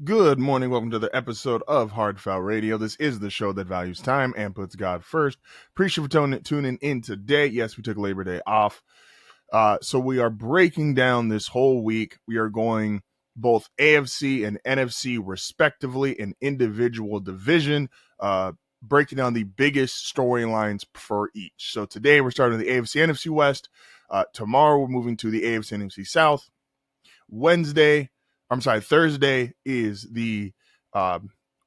Good morning. Welcome to the episode of HardFoul Radio. This is the show that values time and puts God first. Appreciate you for tuning in today. Yes, we took Labor Day off. So we are breaking down this whole week. We are going both AFC and NFC respectively in individual division, breaking down the biggest storylines for each. So today we're starting with the AFC NFC West. Tomorrow we're moving to the AFC NFC South. Thursday is the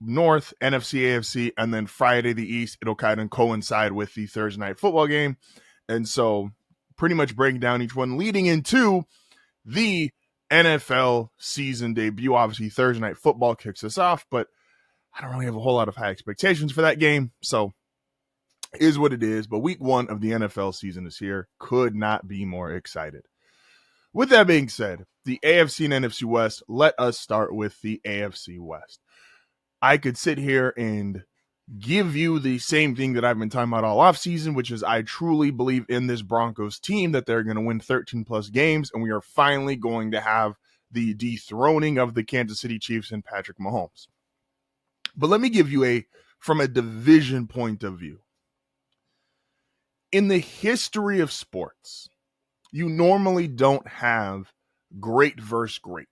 North, NFC, AFC, and then Friday, the East. It'll kind of coincide with the Thursday night football game. And so pretty much breaking down each one leading into the NFL season debut. Obviously, Thursday night football kicks us off, but I don't really have a whole lot of high expectations for that game. So it is what it is. But week one of the NFL season is here. Could not be more excited. With that being said, the AFC and NFC West, let us start with the AFC West. I could sit here and give you the same thing that I've been talking about all offseason, which is I truly believe in this Broncos team that they're going to win 13 plus games, and we are finally going to have the dethroning of the Kansas City Chiefs and Patrick Mahomes. But let me give you from a division point of view. In the history of sports, you normally don't have great versus great.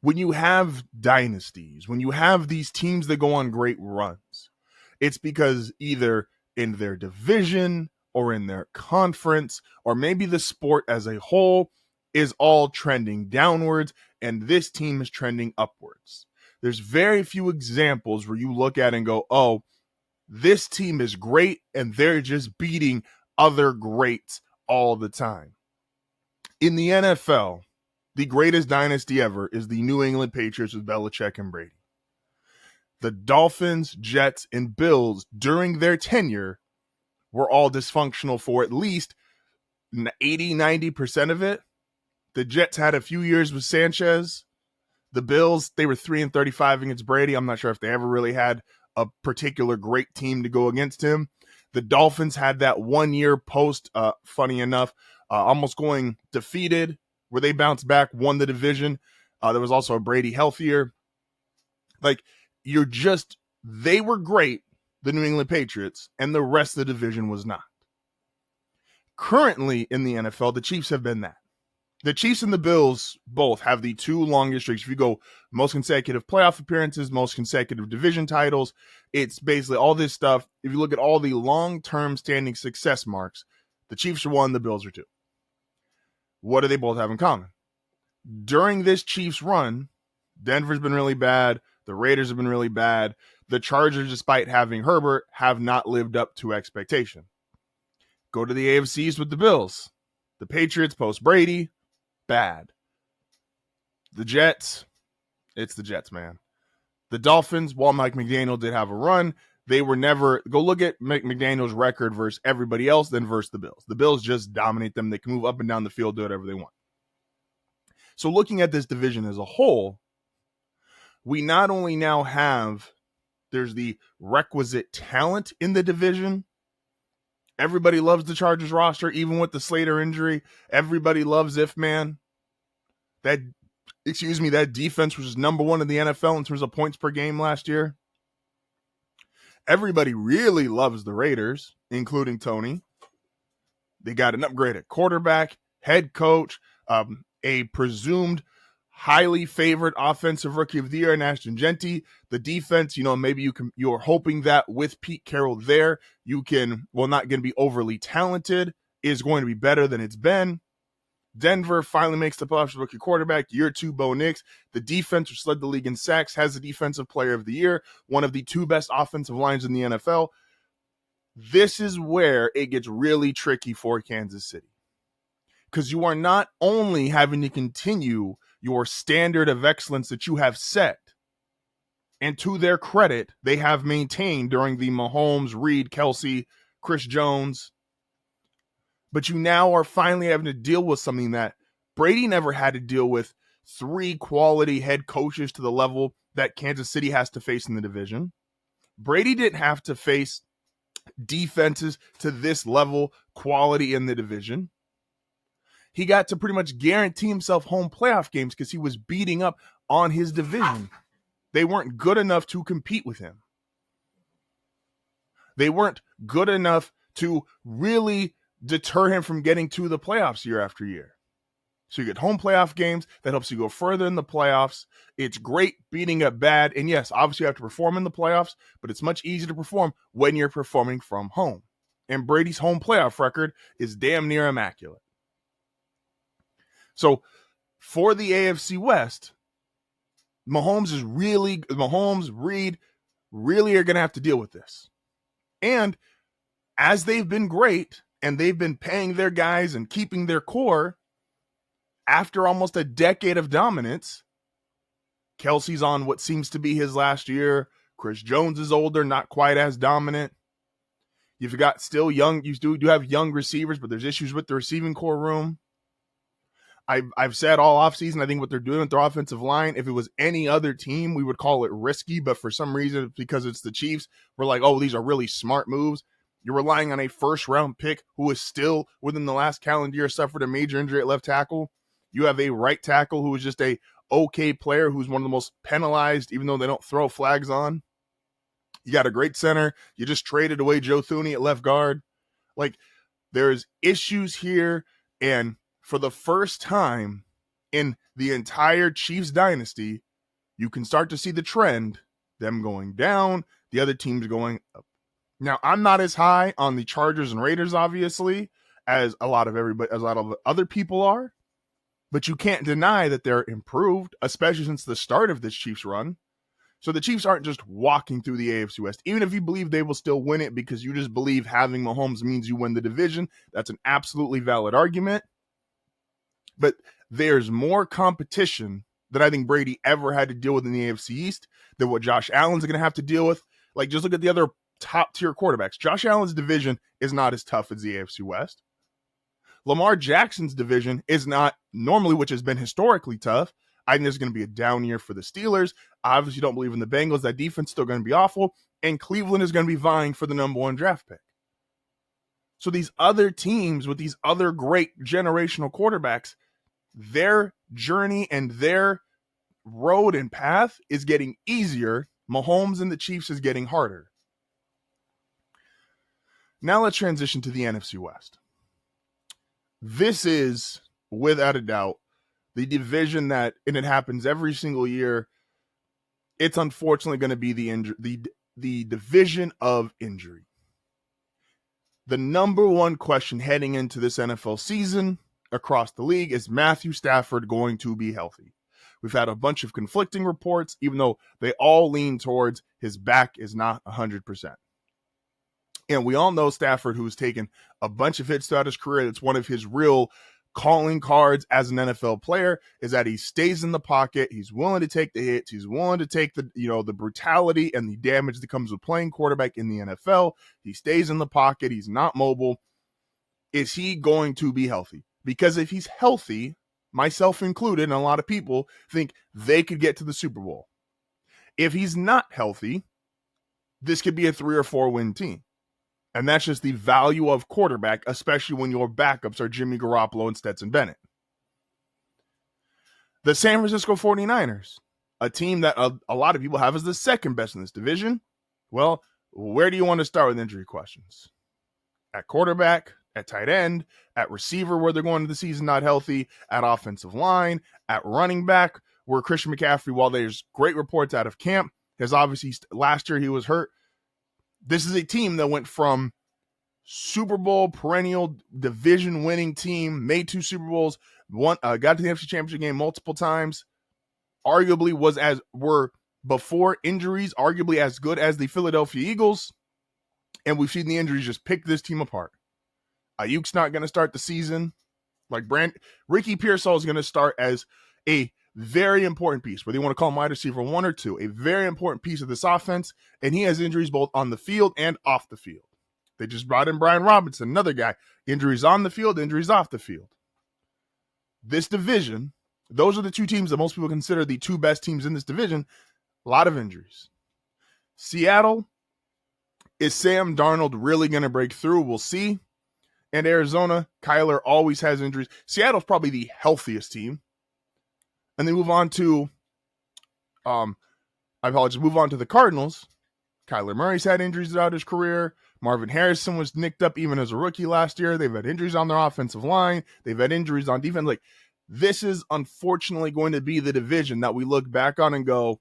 When you have dynasties, when you have these teams that go on great runs, it's because either in their division or in their conference, or maybe the sport as a whole is all trending downwards and this team is trending upwards. There's very few examples where you look at and go, oh, this team is great and they're just beating other greats all the time. In the NFL, the greatest dynasty ever is the New England Patriots with Belichick and Brady. The Dolphins, Jets, and Bills during their tenure were all dysfunctional for at least 80-90% of it. The Jets had a few years with Sanchez. The Bills, they were 3-35 against Brady. I'm not sure if they ever really had a particular great team to go against him. The Dolphins had that 1 year post, funny enough, almost going defeated, where they bounced back, won the division. There was also a Brady healthier. They were great, the New England Patriots, and the rest of the division was not. Currently in the NFL, the Chiefs have been that. The Chiefs and the Bills both have the two longest streaks. If you go most consecutive playoff appearances, most consecutive division titles, it's basically all this stuff. If you look at all the long-term standing success marks, the Chiefs are 1, the Bills are 2. What do they both have in common? During this Chiefs run, Denver's been really bad. The Raiders have been really bad. The Chargers, despite having Herbert, have not lived up to expectation. Go to the AFC East with the Bills. The Patriots post Brady, bad. The Jets, it's the Jets, man. The Dolphins, while Mike McDaniel did have a run, they were never, go look at McDaniel's record versus everybody else, then versus the Bills. The Bills just dominate them. They can move up and down the field, do whatever they want. So looking at this division as a whole, we not only now have, there's the requisite talent in the division. Everybody loves the Chargers roster, even with the Slater injury. Everybody loves man. That defense was number 1 in the NFL in terms of points per game last year. Everybody really loves the Raiders, including Tony. They got an upgraded quarterback, head coach, a presumed highly favored offensive rookie of the year in Ashton Genty. The defense, maybe you're hoping that with Pete Carroll there, you can, not going to be overly talented, is going to be better than it's been. Denver finally makes the playoffs rookie quarterback, year 2, Bo Nix. The defense, which led the league in sacks, has the defensive player of the year, one of the 2 best offensive lines in the NFL. This is where it gets really tricky for Kansas City, because you are not only having to continue your standard of excellence that you have set, and to their credit, they have maintained during the Mahomes, Reed, Kelsey, Chris Jones, but you now are finally having to deal with something that Brady never had to deal with, 3 quality head coaches to the level that Kansas City has to face in the division. Brady didn't have to face defenses to this level, quality in the division. he got to pretty much guarantee himself home playoff games because he was beating up on his division. They weren't good enough to compete with him. They weren't good enough to really deter him from getting to the playoffs year after year. So you get home playoff games. That helps you go further in the playoffs. It's great beating up bad. And yes, obviously you have to perform in the playoffs, but it's much easier to perform when you're performing from home. And Brady's home playoff record is damn near immaculate. So for the AFC West, Mahomes, Reed really are going to have to deal with this. And as they've been great and they've been paying their guys and keeping their core, after almost a decade of dominance, Kelsey's on what seems to be his last year. Chris Jones is older, not quite as dominant. You've got still young, you do have young receivers, but there's issues with the receiving core room. I've said all offseason, I think what they're doing with their offensive line, if it was any other team, we would call it risky, but for some reason, because it's the Chiefs, we're like, oh, these are really smart moves. You're relying on a first-round pick who is still, within the last calendar year, suffered a major injury at left tackle. You have a right tackle who is just a okay player who's one of the most penalized, even though they don't throw flags on. You got a great center. You just traded away Joe Thuney at left guard. Like, there's issues here, and for the first time in the entire Chiefs dynasty, you can start to see the trend, them going down, the other teams going up. Now, I'm not as high on the Chargers and Raiders, obviously, as a lot of other people are. But you can't deny that they're improved, especially since the start of this Chiefs run. So the Chiefs aren't just walking through the AFC West. Even if you believe they will still win it because you just believe having Mahomes means you win the division, that's an absolutely valid argument. But there's more competition than I think Brady ever had to deal with in the AFC East than what Josh Allen's going to have to deal with. Like, just look at the other top-tier quarterbacks. Josh Allen's division is not as tough as the AFC West. Lamar Jackson's division is not normally, which has been historically tough. I think there's going to be a down year for the Steelers. I obviously don't believe in the Bengals. That defense is still going to be awful. And Cleveland is going to be vying for the number 1 draft pick. So these other teams with these other great generational quarterbacks, their journey and their road and path is getting easier. Mahomes and the Chiefs is getting harder. Now let's transition to the NFC West. This is, without a doubt, the division that, and it happens every single year, it's unfortunately going to be the division of injury. The number one question heading into this NFL season across the league is Matthew Stafford going to be healthy? We've had a bunch of conflicting reports, even though they all lean towards his back is not 100%. And we all know Stafford, who's taken a bunch of hits throughout his career. That's one of his real calling cards as an NFL player, is that he stays in the pocket. He's willing to take the hits. He's willing to take the brutality and the damage that comes with playing quarterback in the NFL. He stays in the pocket. He's not mobile. Is he going to be healthy? Because if he's healthy, myself included, and a lot of people think they could get to the Super Bowl. If he's not healthy, this could be a 3 or 4 win team. And that's just the value of quarterback, especially when your backups are Jimmy Garoppolo and Stetson Bennett. The San Francisco 49ers, a team that a lot of people have as the second best in this division. Well, where do you want to start with injury questions? At quarterback, at tight end, at receiver where they're going into the season not healthy, at offensive line, at running back where Christian McCaffrey, while there's great reports out of camp, has obviously last year he was hurt. This is a team that went from Super Bowl perennial division winning team, made 2 Super Bowls, got to the NFC Championship game multiple times, arguably were before injuries, arguably as good as the Philadelphia Eagles. And we've seen the injuries just pick this team apart. Ayuk's not going to start the season. Ricky Pearsall is going to start as a very important piece, whether you want to call him wide receiver 1 or 2, a very important piece of this offense, and he has injuries both on the field and off the field. They just brought in Brian Robinson, another guy, injuries on the field, injuries off the field. This division, those are the 2 teams that most people consider the 2 best teams in this division, a lot of injuries. Seattle, is Sam Darnold really going to break through? We'll see. And Arizona, Kyler always has injuries. Seattle's probably the healthiest team. And they move on to, move on to the Cardinals. Kyler Murray's had injuries throughout his career. Marvin Harrison was nicked up even as a rookie last year. They've had injuries on their offensive line. They've had injuries on defense. Like, this is unfortunately going to be the division that we look back on and go,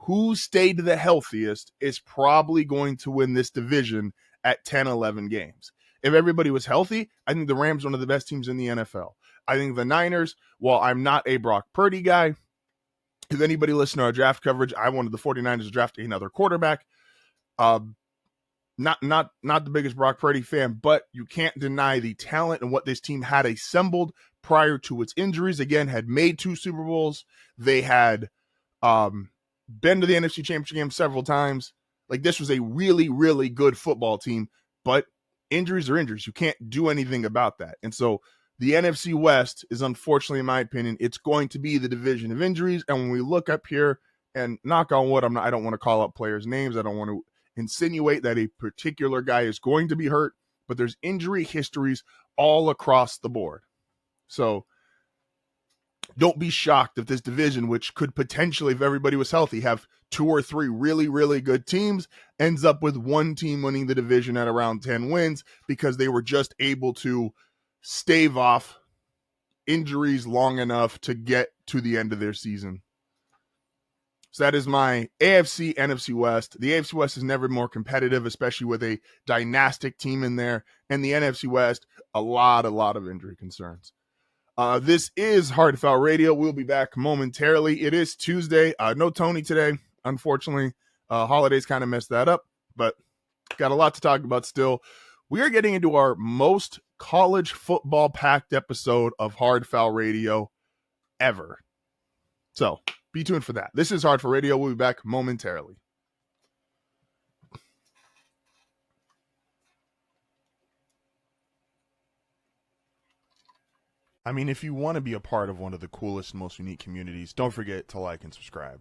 who stayed the healthiest is probably going to win this division at 10, 11 games. If everybody was healthy, I think the Rams are one of the best teams in the NFL. I think the Niners, while I'm not a Brock Purdy guy, if anybody listened to our draft coverage, I wanted the 49ers to draft another quarterback. Not the biggest Brock Purdy fan, but you can't deny the talent and what this team had assembled prior to its injuries. Again, had made 2 Super Bowls. They had been to the NFC Championship game several times. Like, this was a really, really good football team, but injuries are injuries. You can't do anything about that. And so the NFC West is, unfortunately, in my opinion, it's going to be the division of injuries. And when we look up here, and knock on wood, I don't want to call out players' names. I don't want to insinuate that a particular guy is going to be hurt, but there's injury histories all across the board. So don't be shocked if this division, which could potentially, if everybody was healthy, have 2 or 3 really, really good teams, ends up with one team winning the division at around 10 wins because they were just able to stave off injuries long enough to get to the end of their season. So that is my AFC, NFC West. The AFC West is never more competitive, especially with a dynastic team in there. And the NFC West, a lot of injury concerns. This is HardFoul Radio. We'll be back momentarily. It is Tuesday. No Tony today, unfortunately. Holidays kind of messed that up, but got a lot to talk about still. We are getting into our most college football packed episode of HardFoul Radio ever. So be tuned for that. This is HardFoul Radio. We'll be back momentarily. I mean, if you want to be a part of one of the coolest, most unique communities, don't forget to like and subscribe.